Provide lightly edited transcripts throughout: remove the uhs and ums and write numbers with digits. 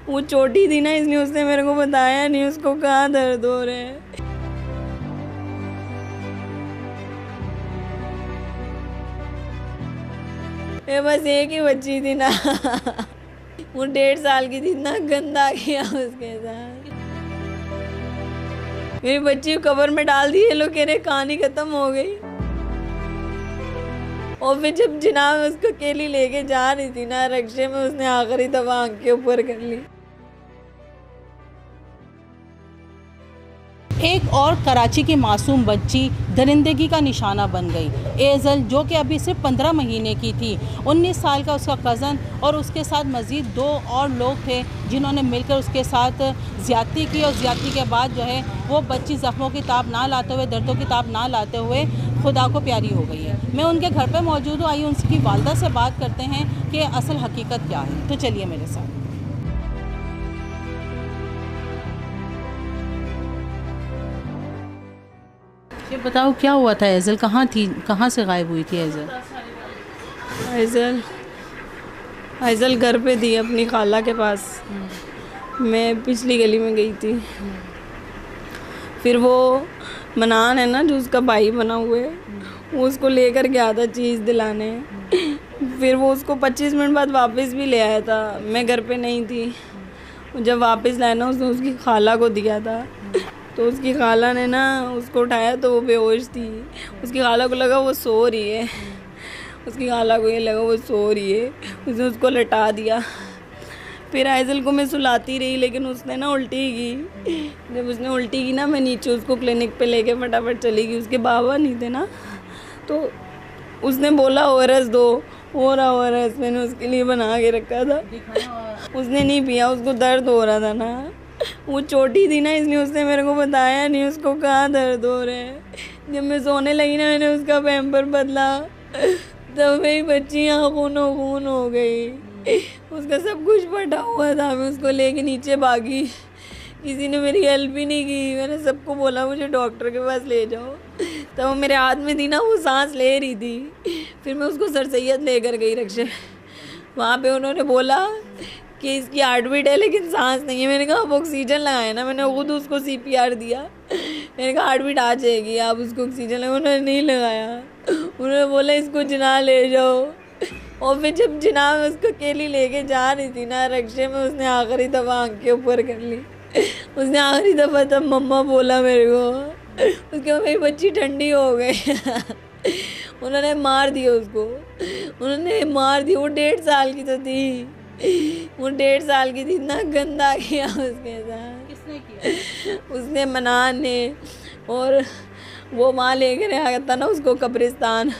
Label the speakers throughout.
Speaker 1: वो छोटी थी ना, इसलिए उसने मेरे को बताया नहीं उसको कहाँ दर्द हो रहा है। ये बस एक ही बच्ची थी ना, वो 1.5 साल की थी, इतना गंदा किया उसके साथ। मेरी बच्ची को कब्र में डाल दी, ये लोग कह रहे कहानी खत्म हो गई। और फिर जब जिनाब उसको अकेली लेके जा रही थी ना रक्शे में, उसने आखिरी दफा आंख के ऊपर कर ली।
Speaker 2: एक और कराची की मासूम बच्ची दरिंदगी का निशाना बन गई। एजल, जो कि अभी सिर्फ 15 महीने की थी, 19 साल का उसका कज़न और उसके साथ मज़ीद 2 और लोग थे जिन्होंने मिलकर उसके साथ ज़्यादती की। और ज़्यादती के बाद जो है वो बच्ची ज़ख्मों की ताब ना लाते हुए, दर्दों की ताब ना लाते हुए खुदा को प्यारी हो गई है। मैं उनके घर पर मौजूद हूँ, आइए उनकी वालदा से बात करते हैं कि असल हकीकत क्या है। तो चलिए मेरे साथ। ये बताओ क्या हुआ था? एजल कहाँ थी, कहाँ से गायब हुई थी एजल?
Speaker 1: आइजल घर पे थी अपनी खाला के पास। मैं पिछली गली में गई थी। फिर वो मनान है ना जो उसका भाई बना हुआ है, वो उसको लेकर गया था चीज़ दिलाने। फिर वो उसको 25 मिनट बाद वापस भी ले आया था। मैं घर पे नहीं थी। जब वापस लाया ना, उसने उसकी खाला को दिया था। तो उसकी खाला ने ना उसको उठाया तो वो बेहोश थी। उसकी खाला को लगा वो सो रही है। उसकी खाला को ये लगा वो सो रही है, उसने उसको लटा दिया। फिर आइजल को मैं सुलाती रही, लेकिन उसने ना उल्टी की। जब उसने उल्टी की ना, मैं नीचे उसको क्लिनिक पे लेके फटाफट चली गई। उसके बाबा नहीं थे ना, तो उसने बोला ओरस दो, ओरस मैंने उसके लिए बना के रखा था। उसने नहीं पिया, उसको दर्द हो रहा था ना। वो छोटी थी ना, इसलिए उसने मेरे को बताया नहीं उसको कहाँ दर्द हो रहा है। जब मैं सोने लगी ना, मैंने उसका पैम्पर बदला, तब मेरी बच्ची यहाँ खून हो गई। उसका सब कुछ फटा हुआ था। मैं उसको लेके नीचे भागी, किसी ने मेरी हेल्प ही नहीं की। मैंने सबको बोला मुझे डॉक्टर के पास ले जाओ। तब वो मेरे हाथ में थी ना, वो सांस ले रही थी। फिर मैं उसको सर सैयद लेकर गई रक्शे। वहाँ पे उन्होंने बोला कि इसकी हार्ट बीट है लेकिन सांस नहीं है। मैंने कहा आप ऑक्सीजन लगाए ना, मैंने खुद उसको CPR दिया। मैंने कहा हार्ट बीट आ जाएगी, आप उसको ऑक्सीजन लगाए। उन्होंने नहीं लगाया। उन्होंने बोला इसको जिना ले जाओ। और फिर जब जिना में उसको अकेली लेके जा रही थी ना रक्शे में, उसने आखिरी दफ़ा आंख के ऊपर कर ली। उसने आखिरी दफ़ा तब मम्मा बोला मेरे को। उसके बाद मेरी बच्ची ठंडी हो गई। उन्होंने मार दिया उसको, उन्होंने मार दिया। वो 1.5 साल की तो थी, वो 1.5 साल की थी। इतना गंदा किया उसके साथ।
Speaker 2: किसने किया?
Speaker 1: उसने मनान ने। और वो वहाँ लेकर आया था ना उसको कब्रिस्तान।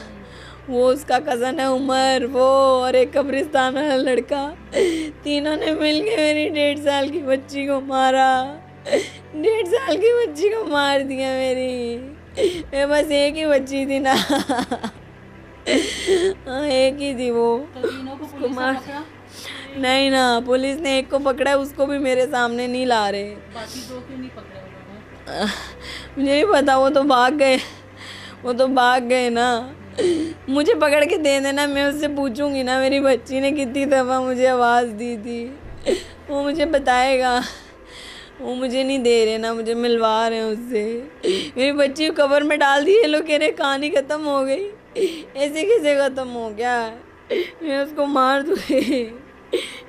Speaker 1: वो उसका कज़न है उमर, वो और एक कब्रिस्तान वाला लड़का, तीनों ने मिलके मेरी 1.5 साल की बच्ची को मारा। 1.5 साल की बच्ची को मार दिया मेरी। मैं बस एक ही बच्ची थी ना। हाँ, एक ही थी वो।
Speaker 2: तो तीनों को पुलिस ने पकड़ा?
Speaker 1: नहीं ना, पुलिस ने एक को पकड़ा है, उसको भी मेरे सामने नहीं ला रहे।
Speaker 2: बाकी 2 क्यों नहीं पकड़े उन्होंने?
Speaker 1: मुझे नहीं पता, वो तो भाग गए ना। मुझे पकड़ के दे देना, मैं उससे पूछूंगी ना मेरी बच्ची ने कितनी दफ़ा मुझे आवाज़ दी थी, वो मुझे बताएगा। वो मुझे नहीं दे रहे ना, मुझे मिलवा रहे हैं उससे। मेरी बच्ची को कब्र में डाल दी, ये लोग कह रहे कहानी ख़त्म हो गई। ऐसे कैसे ख़त्म हो गया? मैं उसको मार दूँगी,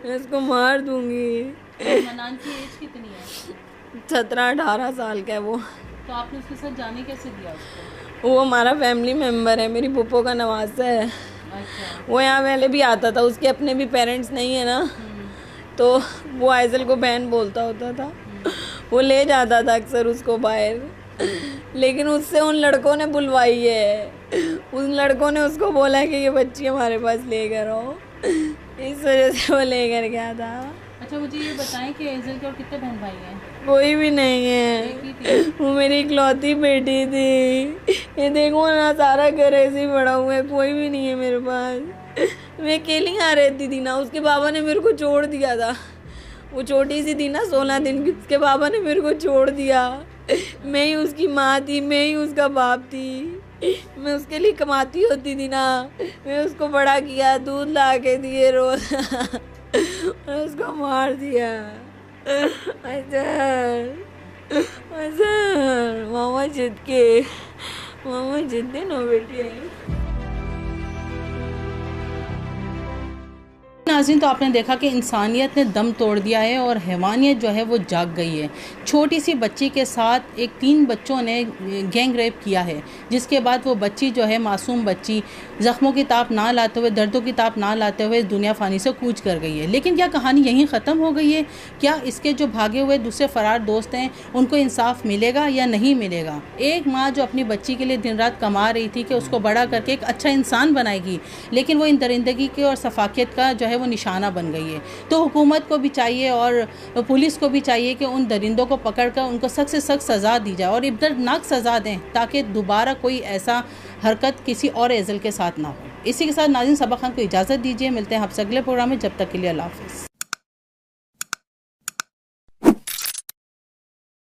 Speaker 1: मैं उसको मार दूँगी।
Speaker 2: मनान की एज कितनी है?
Speaker 1: 17-18 साल का है वो।
Speaker 2: तो आपने उसके साथ जाने कैसे दिया उसको?
Speaker 1: वो हमारा फैमिली मेम्बर है, मेरी पुप्पो का नवासा है।
Speaker 2: अच्छा।
Speaker 1: वो यहाँ पहले भी आता था, उसके अपने भी पेरेंट्स नहीं है ना, तो वो आइजल को बहन बोलता होता था। वो ले जाता था अक्सर उसको बाहर, लेकिन उससे उन लड़कों ने बुलवाई है। उन लड़कों ने उसको बोला कि ये बच्ची हमारे पास लेकर आओ, इस वजह से वो लेकर गया था।
Speaker 2: अच्छा, मुझे ये बताएं कि एजल के और कितने बहन भाई हैं?
Speaker 1: कोई भी नहीं है, वो मेरी इकलौती बेटी थी। ये देखो ना, सारा घर ऐसे ही पड़ा हुआ है, कोई भी नहीं है मेरे पास। मैं अकेली यहाँ रहती थी ना, उसके बाबा ने मेरे को छोड़ दिया था। वो छोटी सी थी ना, 16 दिन की, उसके बाबा ने मेरे को छोड़ दिया। मैं ही उसकी माँ थी, मैं ही उसका बाप थी। मैं उसके लिए कमाती होती थी ना, मैं उसको बड़ा किया, दूध ला के दिए रोज। उसको मार दिया। मामा जिद्दे नो बेटी।
Speaker 2: नाज़रीन, तो आपने देखा कि इंसानियत ने दम तोड़ दिया है और हैवानियत जो है वो जाग गई है। छोटी सी बच्ची के साथ 3 बच्चों ने गैंग रेप किया है, जिसके बाद वो बच्ची जो है, मासूम बच्ची, ज़ख्मों की ताप ना लाते हुए, दर्दों की ताप ना लाते हुए दुनिया फ़ानी से कूच कर गई है। लेकिन क्या कहानी यहीं ख़त्म हो गई है? क्या इसके जो भागे हुए दूसरे फ़रार दोस्त हैं उनको इंसाफ मिलेगा या नहीं मिलेगा? एक माँ जो अपनी बच्ची के लिए दिन रात कमा रही थी कि उसको बड़ा करके एक अच्छा इंसान बनाएगी, लेकिन वो इन दरिंदगी के और सफाकियत का जो है वो निशाना बन गई है। तो हुकूमत को भी चाहिए और पुलिस को भी चाहिए कि उन दरिंदों को पकड़कर उनको सख्त से सख्त सज़ा दी जाए और इब्तनाक सज़ा दें, ताकि दोबारा कोई ऐसा हरकत किसी और एज़ल के साथ ना हो। इसी के साथ नाज़रीन, सबा खान को इजाज़त दीजिए। मिलते हैं आपसे अगले प्रोग्राम में। जब तक के लिए अल्लाह हाफ़िज़।